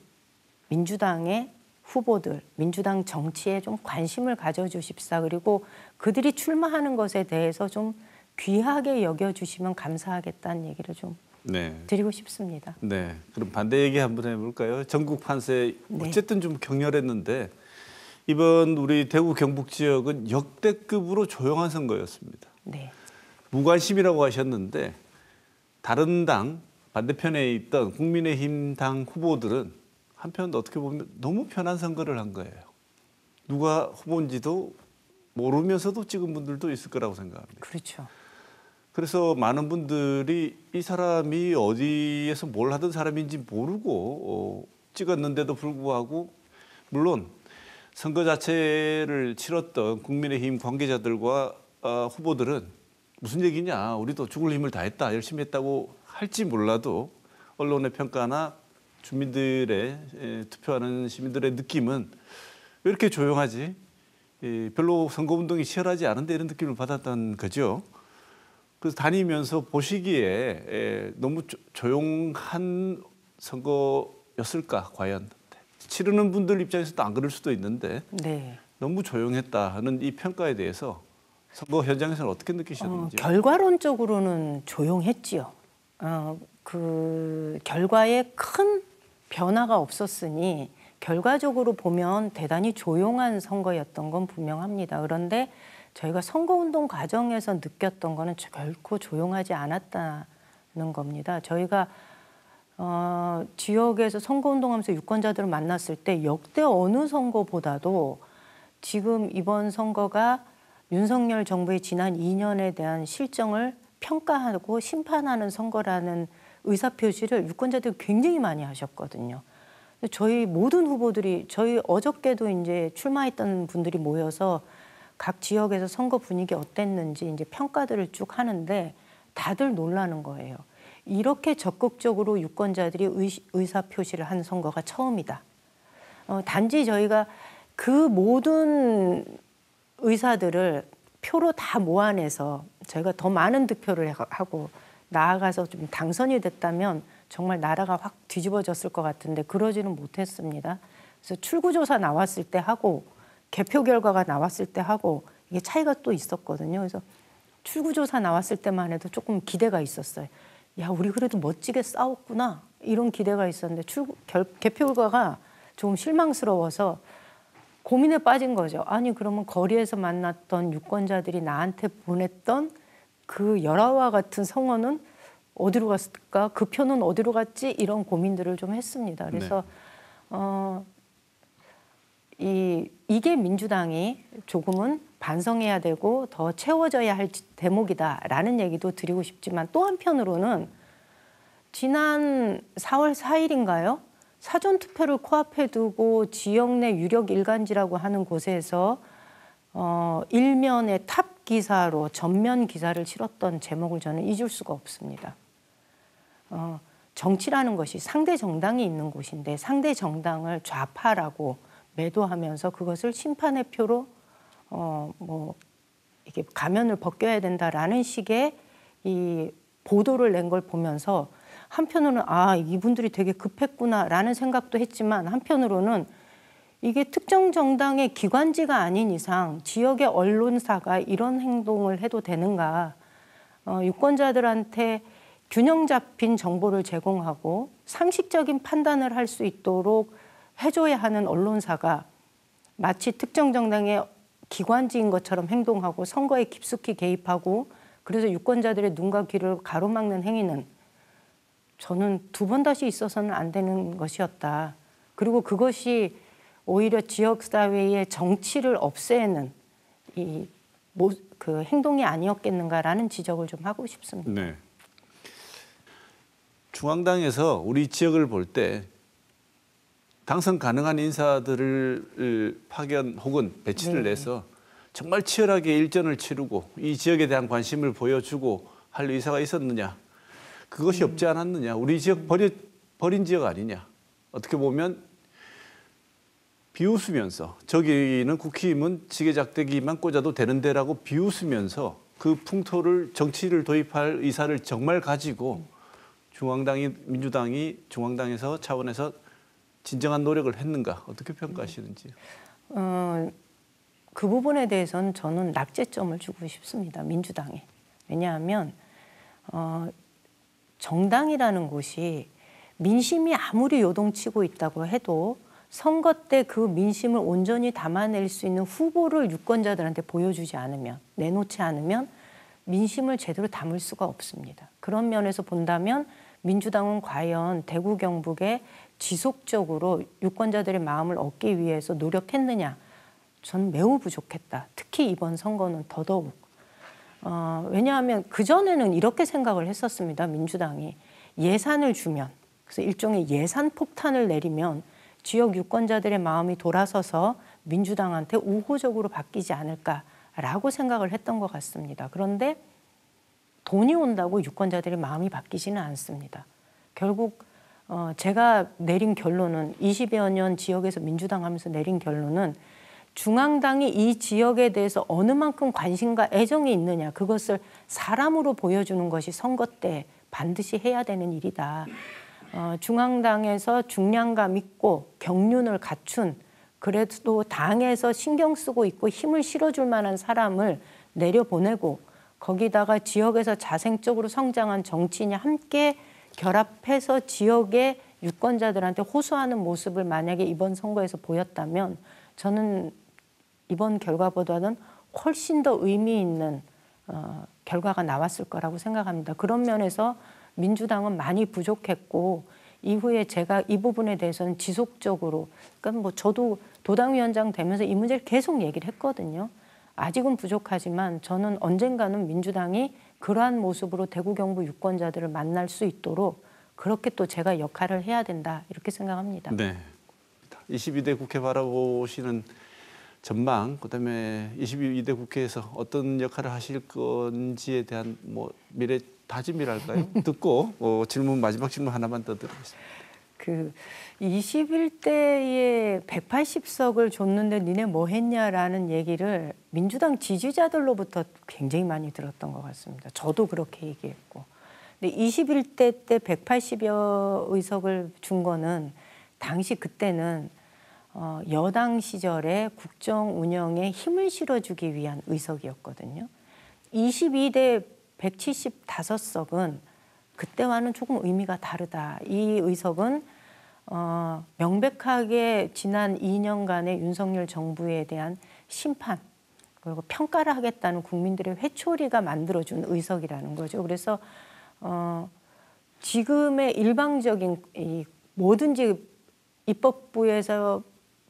민주당의 후보들, 민주당 정치에 좀 관심을 가져주십사. 그리고 그들이 출마하는 것에 대해서 좀 귀하게 여겨주시면 감사하겠다는 얘기를 좀 네. 드리고 싶습니다. 네. 그럼 반대 얘기 한번 해볼까요? 전국 판세 네. 어쨌든 좀 격렬했는데 이번 우리 대구 경북 지역은 역대급으로 조용한 선거였습니다. 네. 무관심이라고 하셨는데 다른 당 반대편에 있던 국민의힘 당 후보들은 한편 어떻게 보면 너무 편한 선거를 한 거예요. 누가 후보인지도 모르면서도 찍은 분들도 있을 거라고 생각합니다. 그렇죠. 그래서 많은 분들이 이 사람이 어디에서 뭘 하던 사람인지 모르고 찍었는데도 불구하고 물론 선거 자체를 치렀던 국민의힘 관계자들과 후보들은 무슨 얘기냐, 우리도 죽을 힘을 다했다, 열심히 했다고 할지 몰라도 언론의 평가나 주민들의 투표하는 시민들의 느낌은 왜 이렇게 조용하지? 별로 선거운동이 치열하지 않은데 이런 느낌을 받았던 거죠. 그래서 다니면서 보시기에 너무 조용한 선거였을까 과연. 치르는 분들 입장에서도 안 그럴 수도 있는데 네. 너무 조용했다 하는 이 평가에 대해서 선거 현장에서는 어떻게 느끼셨는지. 결과론적으로는 조용했지요. 그 결과에 큰 변화가 없었으니 결과적으로 보면 대단히 조용한 선거였던 건 분명합니다. 그런데 저희가 선거운동 과정에서 느꼈던 거는 결코 조용하지 않았다는 겁니다. 저희가 지역에서 선거운동하면서 유권자들을 만났을 때 역대 어느 선거보다도 지금 이번 선거가 윤석열 정부의 지난 2년에 대한 실정을 평가하고 심판하는 선거라는 의사표시를 유권자들이 굉장히 많이 하셨거든요. 저희 모든 후보들이 저희 어저께도 이제 출마했던 분들이 모여서 각 지역에서 선거 분위기 어땠는지 이제 평가들을 쭉 하는데 다들 놀라는 거예요. 이렇게 적극적으로 유권자들이 의사표시를 한 선거가 처음이다. 단지 저희가 그 모든 의사들을 표로 다 모아내서 저희가 더 많은 득표를 하고 나아가서 좀 당선이 됐다면 정말 나라가 확 뒤집어졌을 것 같은데 그러지는 못했습니다. 그래서 출구조사 나왔을 때 하고 개표 결과가 나왔을 때 하고 이게 차이가 또 있었거든요. 그래서 출구조사 나왔을 때만 해도 조금 기대가 있었어요. 야, 우리 그래도 멋지게 싸웠구나 이런 기대가 있었는데 개표 결과가 조금 실망스러워서 고민에 빠진 거죠. 아니 그러면 거리에서 만났던 유권자들이 나한테 보냈던 그 열화와 같은 성원은 어디로 갔을까? 그 표는 어디로 갔지? 이런 고민들을 좀 했습니다. 그래서 이게 민주당이 조금은 반성해야 되고 더 채워져야 할 대목이다라는 얘기도 드리고 싶지만 또 한편으로는 지난 4월 4일인가요? 사전투표를 코앞에 두고 지역 내 유력 일간지라고 하는 곳에서 일면의 탑 기사로 전면 기사를 실었던 제목을 저는 잊을 수가 없습니다. 정치라는 것이 상대 정당이 있는 곳인데 상대 정당을 좌파라고 매도하면서 그것을 심판의 표로 이게 가면을 벗겨야 된다라는 식의 이 보도를 낸 걸 보면서 한편으로는 아, 이분들이 되게 급했구나라는 생각도 했지만 한편으로는 이게 특정 정당의 기관지가 아닌 이상 지역의 언론사가 이런 행동을 해도 되는가? 유권자들한테 균형 잡힌 정보를 제공하고 상식적인 판단을 할 수 있도록 해줘야 하는 언론사가 마치 특정 정당의 기관지인 것처럼 행동하고 선거에 깊숙이 개입하고 그래서 유권자들의 눈과 귀를 가로막는 행위는 저는 두 번 다시 있어서는 안 되는 것이었다. 그리고 그것이 오히려 지역사회의 정치를 없애는 그 행동이 아니었겠는가라는 지적을 좀 하고 싶습니다. 네. 중앙당에서 우리 지역을 볼 때 당선 가능한 인사들을 파견 혹은 배치를 네. 내서 정말 치열하게 일전을 치르고 이 지역에 대한 관심을 보여주고 할 의사가 있었느냐. 그것이 없지 않았느냐. 우리 지역 버린 지역 아니냐. 어떻게 보면 비웃으면서 저기는 국힘은 지게작대기만 꽂아도 되는 데라고 비웃으면서 그 풍토를 정치를 도입할 의사를 정말 가지고 민주당이 중앙당에서 차원에서 진정한 노력을 했는가 어떻게 평가하시는지요? 그 부분에 대해서는 저는 낙제점을 주고 싶습니다. 민주당에. 왜냐하면 정당이라는 곳이 민심이 아무리 요동치고 있다고 해도 선거 때 그 민심을 온전히 담아낼 수 있는 후보를 유권자들한테 보여주지 않으면, 내놓지 않으면 민심을 제대로 담을 수가 없습니다. 그런 면에서 본다면 민주당은 과연 대구 경북에 지속적으로 유권자들의 마음을 얻기 위해서 노력했느냐? 저는 매우 부족했다. 특히 이번 선거는 더더욱. 왜냐하면 그전에는 이렇게 생각을 했었습니다. 민주당이 예산을 주면, 그래서 일종의 예산 폭탄을 내리면 지역 유권자들의 마음이 돌아서서 민주당한테 우호적으로 바뀌지 않을까라고 생각을 했던 것 같습니다. 그런데 돈이 온다고 유권자들의 마음이 바뀌지는 않습니다. 결국 제가 내린 결론은 20여 년 지역에서 민주당 하면서 내린 결론은 중앙당이 이 지역에 대해서 어느 만큼 관심과 애정이 있느냐 그것을 사람으로 보여주는 것이 선거 때 반드시 해야 되는 일이다. 중앙당에서 중량감 있고 경륜을 갖춘 그래도 당에서 신경 쓰고 있고 힘을 실어줄 만한 사람을 내려보내고 거기다가 지역에서 자생적으로 성장한 정치인이 함께 결합해서 지역의 유권자들한테 호소하는 모습을 만약에 이번 선거에서 보였다면 저는 이번 결과보다는 훨씬 더 의미 있는 결과가 나왔을 거라고 생각합니다. 그런 면에서 민주당은 많이 부족했고 이후에 제가 이 부분에 대해서는 지속적으로 그러니까 뭐 저도 도당위원장 되면서 이 문제를 계속 얘기를 했거든요. 아직은 부족하지만 저는 언젠가는 민주당이 그러한 모습으로 대구 경북 유권자들을 만날 수 있도록 그렇게 또 제가 역할을 해야 된다 이렇게 생각합니다. 네. 22대 국회 바라보시는 전망, 그다음에 22대 국회에서 어떤 역할을 하실 건지에 대한 뭐 미래 다짐이랄까요? 듣고 마지막 질문 하나만 더 드리겠습니다. 그 21대에 180석을 줬는데 니네 뭐 했냐라는 얘기를 민주당 지지자들로부터 굉장히 많이 들었던 것 같습니다. 저도 그렇게 얘기했고. 근데 21대 때 180여 의석을 준 거는 당시 그때는 여당 시절에 국정 운영에 힘을 실어주기 위한 의석이었거든요. 22대 175석은 그때와는 조금 의미가 다르다. 이 의석은 명백하게 지난 2년간의 윤석열 정부에 대한 심판 그리고 평가를 하겠다는 국민들의 회초리가 만들어준 의석이라는 거죠. 그래서 지금의 일방적인 뭐든지 입법부에서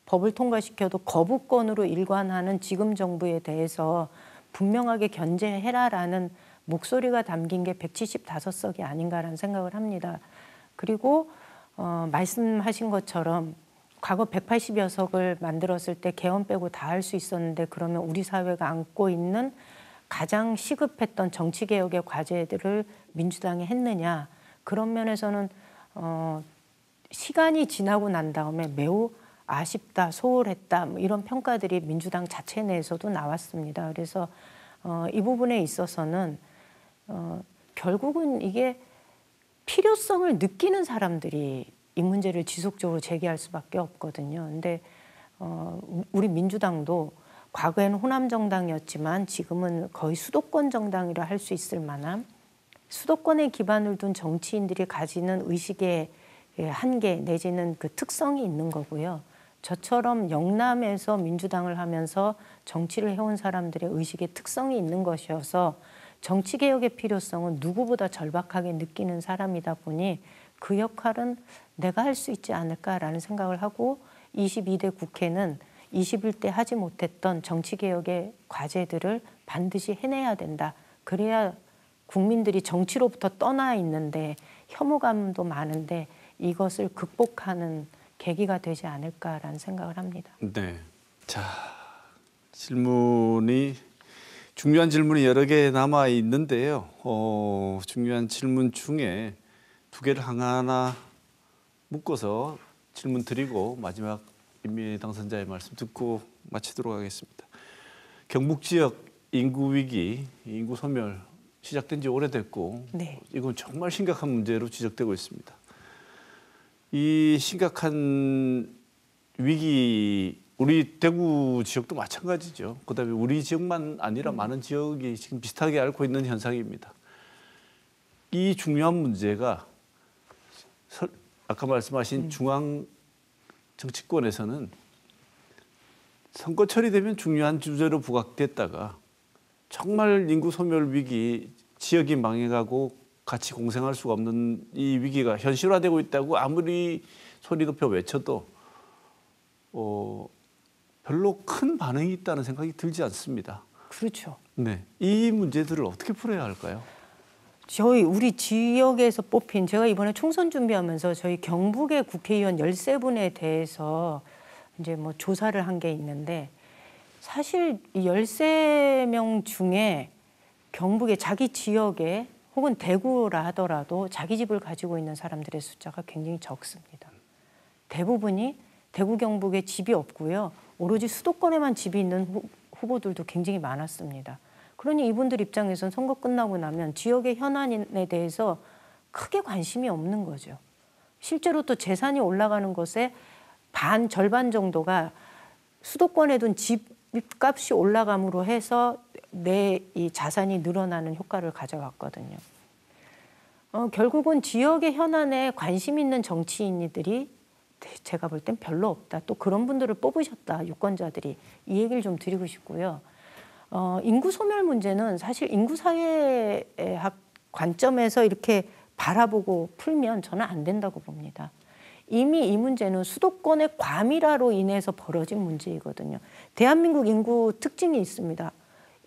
법을 통과시켜도 거부권으로 일관하는 지금 정부에 대해서 분명하게 견제해라라는 목소리가 담긴 게 175석이 아닌가라는 생각을 합니다. 그리고 말씀하신 것처럼 과거 180여 석을 만들었을 때 개헌 빼고 다 할 수 있었는데 그러면 우리 사회가 안고 있는 가장 시급했던 정치개혁의 과제들을 민주당이 했느냐. 그런 면에서는 시간이 지나고 난 다음에 매우 아쉽다, 소홀했다 뭐 이런 평가들이 민주당 자체 내에서도 나왔습니다. 그래서 이 부분에 있어서는 결국은 이게 필요성을 느끼는 사람들이 이 문제를 지속적으로 제기할 수밖에 없거든요. 근데 우리 민주당도 과거에는 호남 정당이었지만 지금은 거의 수도권 정당이라 할 수 있을 만한 수도권에 기반을 둔 정치인들이 가지는 의식의 한계 내지는 그 특성이 있는 거고요. 저처럼 영남에서 민주당을 하면서 정치를 해온 사람들의 의식의 특성이 있는 것이어서 정치개혁의 필요성은 누구보다 절박하게 느끼는 사람이다 보니 그 역할은 내가 할 수 있지 않을까라는 생각을 하고 22대 국회는 21대 하지 못했던 정치개혁의 과제들을 반드시 해내야 된다. 그래야 국민들이 정치로부터 떠나 있는데 혐오감도 많은데 이것을 극복하는 계기가 되지 않을까라는 생각을 합니다. 네. 자, 중요한 질문이 여러 개 남아 있는데요. 중요한 질문 중에 두 개를 하나하나 묶어서 질문 드리고 마지막 임미 당선자의 말씀 듣고 마치도록 하겠습니다. 경북 지역 인구 위기, 인구 소멸 시작된 지 오래됐고 네. 이건 정말 심각한 문제로 지적되고 있습니다. 이 심각한 위기 우리 대구 지역도 마찬가지죠. 그다음에 우리 지역만 아니라 많은 지역이 지금 비슷하게 앓고 있는 현상입니다. 이 중요한 문제가 아까 말씀하신 중앙 정치권에서는 선거철이 되면 중요한 주제로 부각됐다가 정말 인구 소멸 위기, 지역이 망해가고 같이 공생할 수가 없는 이 위기가 현실화되고 있다고 아무리 소리 높여 외쳐도 별로 큰 반응이 있다는 생각이 들지 않습니다. 그렇죠. 네, 이 문제들을 어떻게 풀어야 할까요? 우리 지역에서 뽑힌 제가 이번에 총선 준비하면서 저희 경북의 국회의원 13분에 대해서 이제 뭐 조사를 한 게 있는데 사실 이 13명 중에 경북의 자기 지역에 혹은 대구라 하더라도 자기 집을 가지고 있는 사람들의 숫자가 굉장히 적습니다. 대부분이 대구 경북에 집이 없고요. 오로지 수도권에만 집이 있는 후보들도 굉장히 많았습니다. 그러니 이분들 입장에서는 선거 끝나고 나면 지역의 현안에 대해서 크게 관심이 없는 거죠. 실제로 또 재산이 올라가는 것에 절반 정도가 수도권에 둔 집값이 올라감으로 해서 내 이 자산이 늘어나는 효과를 가져왔거든요. 결국은 지역의 현안에 관심 있는 정치인들이 제가 볼 땐 별로 없다. 또 그런 분들을 뽑으셨다. 유권자들이. 이 얘기를 좀 드리고 싶고요. 인구 소멸 문제는 사실 인구사회학 관점에서 이렇게 바라보고 풀면 저는 안 된다고 봅니다. 이미 이 문제는 수도권의 과밀화로 인해서 벌어진 문제이거든요. 대한민국 인구 특징이 있습니다.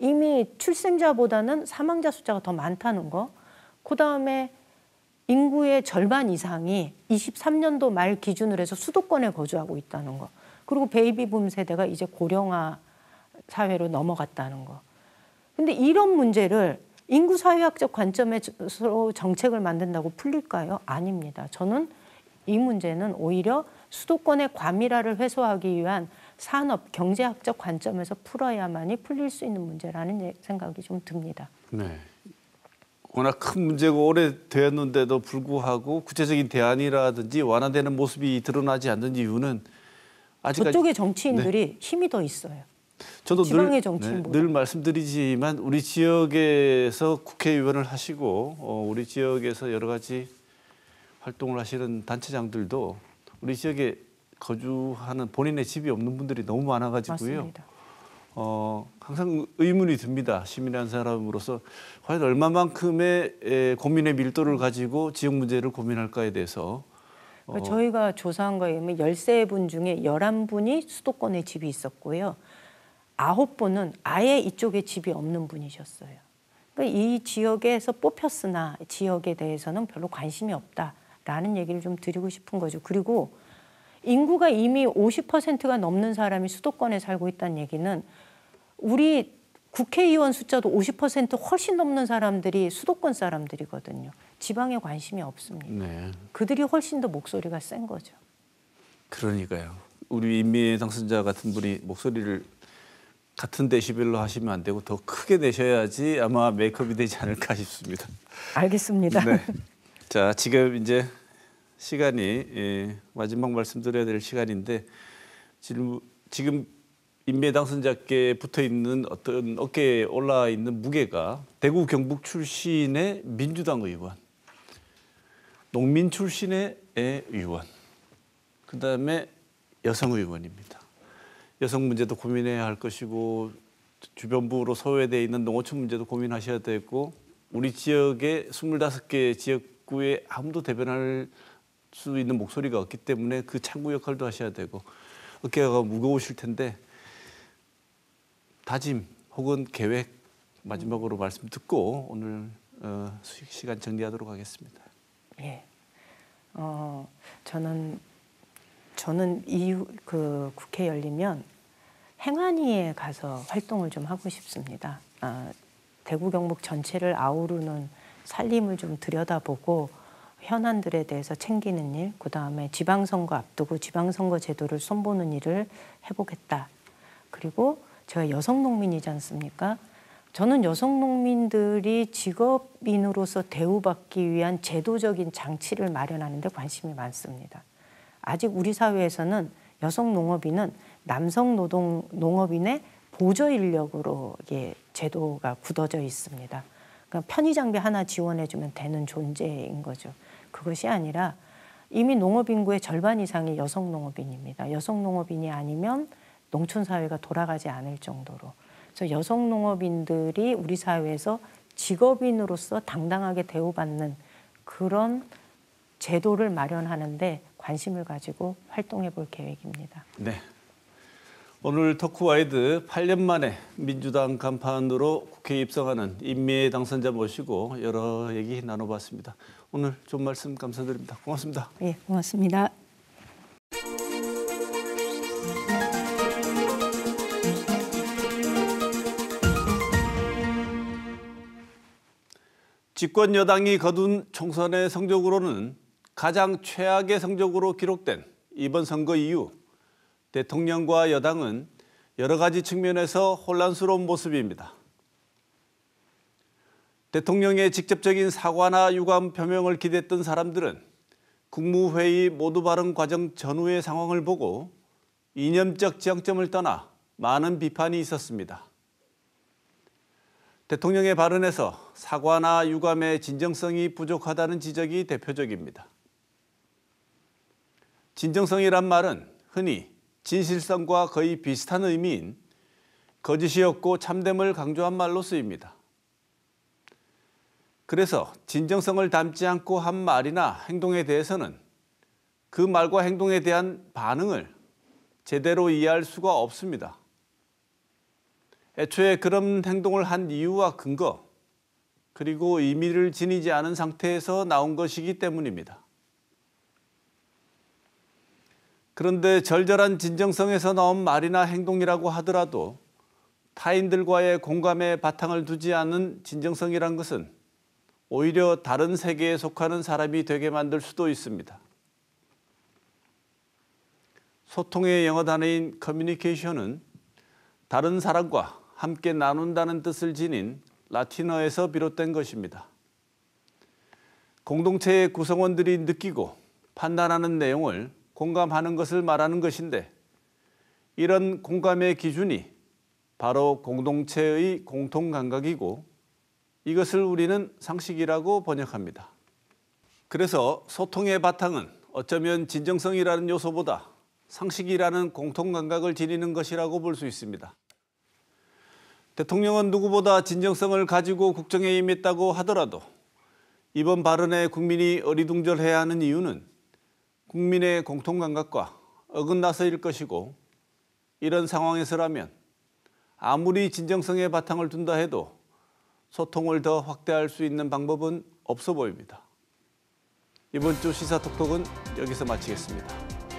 이미 출생자보다는 사망자 숫자가 더 많다는 거. 그다음에 인구의 절반 이상이 23년도 말 기준으로 해서 수도권에 거주하고 있다는 거. 그리고 베이비붐 세대가 이제 고령화 사회로 넘어갔다는 거. 근데 이런 문제를 인구사회학적 관점에서 정책을 만든다고 풀릴까요? 아닙니다. 저는 이 문제는 오히려 수도권의 과밀화를 해소하기 위한 산업, 경제학적 관점에서 풀어야만이 풀릴 수 있는 문제라는 생각이 좀 듭니다. 네. 워낙 큰 문제고 오래되었는데도 불구하고 구체적인 대안이라든지 완화되는 모습이 드러나지 않는 이유는 아직까지 저쪽의 정치인들이 힘이 더 있어요. 저도 지방의 정치인보다. 늘 말씀드리지만 우리 지역에서 국회의원을 하시고 우리 지역에서 여러 가지 활동을 하시는 단체장들도 우리 지역에 거주하는 본인의 집이 없는 분들이 너무 많아가지고요. 맞습니다. 항상 의문이 듭니다. 시민의 한 사람으로서 과연 얼마만큼의 고민의 밀도를 가지고 지역 문제를 고민할까에 대해서 그러니까 저희가 조사한 거에 의하면 13분 중에 11분이 수도권에 집이 있었고요. 9분은 아예 이쪽에 집이 없는 분이셨어요. 그러니까 이 지역에서 뽑혔으나 지역에 대해서는 별로 관심이 없다라는 얘기를 좀 드리고 싶은 거죠. 그리고 인구가 이미 50%가 넘는 사람이 수도권에 살고 있다는 얘기는 우리 국회의원 숫자도 50% 훨씬 넘는 사람들이 수도권 사람들이거든요. 지방에 관심이 없습니다. 네. 그들이 훨씬 더 목소리가 센 거죠. 그러니까요. 우리 임미 당선자 같은 분이 목소리를 같은 데시벨로 하시면 안 되고 더 크게 내셔야지 아마 메이크업이 되지 않을까 싶습니다. 알겠습니다. 네. 자, 지금 이제 시간이 마지막 말씀드려야 될 시간인데 지금 임매 당선자께 붙어 있는 어떤 어깨에 올라 있는 무게가 대구 경북 출신의 민주당 의원, 농민 출신의 의원, 그다음에 여성 의원입니다. 여성 문제도 고민해야 할 것이고 주변부로 소외되어 있는 농어촌 문제도 고민하셔야 되고 우리 지역의 25개 지역구에 아무도 대변할 수 있는 목소리가 없기 때문에 그 창구 역할도 하셔야 되고 어깨가 무거우실 텐데 다짐 혹은 계획 마지막으로 말씀 듣고 오늘 시간 정리하도록 하겠습니다. 예. 저는 그 국회 열리면 행안위에 가서 활동을 좀 하고 싶습니다. 대구 경북 전체를 아우르는 살림을 좀 들여다보고 현안들에 대해서 챙기는 일, 그다음에 지방선거 앞두고 지방선거 제도를 손보는 일을 해보겠다. 그리고 제가 여성 농민이지 않습니까? 저는 여성 농민들이 직업인으로서 대우받기 위한 제도적인 장치를 마련하는 데 관심이 많습니다. 아직 우리 사회에서는 여성 농업인은 남성 농업인의 보조 인력으로 이게 제도가 굳어져 있습니다. 그러니까 편의 장비 하나 지원해주면 되는 존재인 거죠. 그것이 아니라 이미 농업 인구의 절반 이상이 여성 농업인입니다. 여성 농업인이 아니면 농촌 사회가 돌아가지 않을 정도로. 그래서 여성 농업인들이 우리 사회에서 직업인으로서 당당하게 대우받는 그런 제도를 마련하는데 관심을 가지고 활동해 볼 계획입니다. 네. 오늘 토크와이드 8년 만에 민주당 간판으로 국회에 입성하는 임미애 당선자 모시고 여러 얘기 나눠봤습니다. 오늘 좋은 말씀 감사드립니다. 고맙습니다. 예, 고맙습니다. 집권 여당이 거둔 총선의 성적으로는 가장 최악의 성적으로 기록된 이번 선거 이후 대통령과 여당은 여러 가지 측면에서 혼란스러운 모습입니다. 대통령의 직접적인 사과나 유감 표명을 기대했던 사람들은 국무회의 모두 발언 과정 전후의 상황을 보고 이념적 지향점을 떠나 많은 비판이 있었습니다. 대통령의 발언에서 사과나 유감의 진정성이 부족하다는 지적이 대표적입니다. 진정성이란 말은 흔히 진실성과 거의 비슷한 의미인 거짓이었고 참됨을 강조한 말로 쓰입니다. 그래서 진정성을 담지 않고 한 말이나 행동에 대해서는 그 말과 행동에 대한 반응을 제대로 이해할 수가 없습니다. 애초에 그런 행동을 한 이유와 근거, 그리고 의미를 지니지 않은 상태에서 나온 것이기 때문입니다. 그런데 절절한 진정성에서 나온 말이나 행동이라고 하더라도 타인들과의 공감에 바탕을 두지 않은 진정성이란 것은 오히려 다른 세계에 속하는 사람이 되게 만들 수도 있습니다. 소통의 영어 단어인 커뮤니케이션은 다른 사람과 함께 나눈다는 뜻을 지닌 라틴어에서 비롯된 것입니다. 공동체의 구성원들이 느끼고 판단하는 내용을 공감하는 것을 말하는 것인데 이런 공감의 기준이 바로 공동체의 공통감각이고 이것을 우리는 상식이라고 번역합니다. 그래서 소통의 바탕은 어쩌면 진정성이라는 요소보다 상식이라는 공통감각을 지니는 것이라고 볼 수 있습니다. 대통령은 누구보다 진정성을 가지고 국정에 임했다고 하더라도 이번 발언에 국민이 어리둥절해야 하는 이유는 국민의 공통감각과 어긋나서일 것이고 이런 상황에서라면 아무리 진정성의 바탕을 둔다 해도 소통을 더 확대할 수 있는 방법은 없어 보입니다. 이번 주 시사톡톡은 여기서 마치겠습니다.